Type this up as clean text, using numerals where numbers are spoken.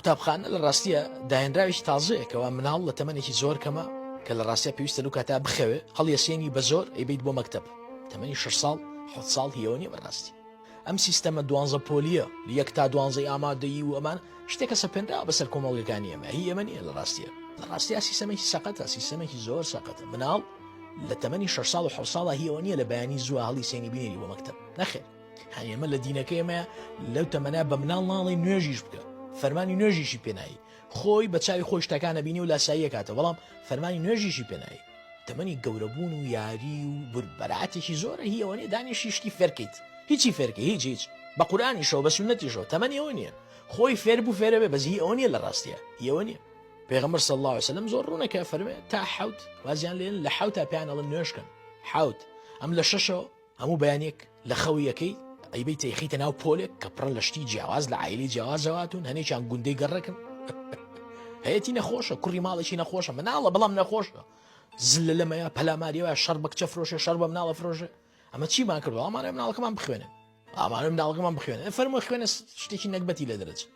قوتابخانە لە ڕاستیە داهێنراوێکی تازەیەکەوە مناڵ لە تەمەنێکی زۆر کەمە کە لە ڕاستیە پێویستە لەو کاتا بخەوێ هەڵیەسێنی بە زۆر ئەیبیت بۆ مەکتەب تەمەنی 6 ساڵ 7 ساڵ هیەوە نیە بەڕاستی ئەم سیستەمە 12 پۆلیە لە 1 تا 12 ئامادەیی و ئەمان شتێکە سەپێنراوە بەسەر کۆمەڵگەکانی ئێمە هی ئێمە نیە لە ڕاستیە سیستەمێکی سەقەتە سیستەمێکی زۆر سەقەتە مناڵ لە تەمەنی 6 ساڵ و 7 ساڵە هیەوە نیە لە بەیانی زووە هەڵی سێنی بینێری بۆ مەکتەب نەخێر ئێمە لە دینەکە ئێمە لەو تەمەنە بە مناڵ ناڵی نوێژیش بکە فەرمانی نوێژیشی پێنایی خۆی بە چاوی خۆی شتەکانە بینی و لاساییە کاتە بەڵام فەرمانی نوێژیشی پێنایی تەمەنی گەورەبوون و یاری و بەرعەتێکی زۆرە هیەوە نیە دانیشی شتی فێرکەیت هیچی فێرکە هیچ بە قورئانیشەوە بە سونەتیشەوە تەمەنی ئەوە نییە خۆی فێر بوو فێرە بێ بەس ئەوە نیە لە ڕاستیە هیەوە نییە پێغەمبەر صلی الله علیه وسلم زۆر ڕوونەکە فەرمێ تا حوت وازیان لێن لە حوتا پێیان ئەڵێن نوێژکەن حوت ئەم لە شەشەوە هەموو بەیانێک لە خەوی یەکەی ئەیبەی تەیخیتە ناو پۆلێک کە پڕە لە شتی جیاواز لە عایلی جیاوازەواتون هەنێکیان گوندەی گەڕەکن هەیەتی نەخۆشە کوڕی ماڵێکی نەخۆشە مناڵە بەڵام نەخۆشە زلە لەمەیە پەلاماریەوە شەڕ بە کچە فرۆشە شەڕ بە مناڵە فرۆژە ئەمە چیمان کردو ئەمانە مناڵەکەمان بخوێنن ئەمانە مناڵەکەمان بخوێنن فەرمووی خوێنە شتێکی نەکبەتی لە دەرەچێت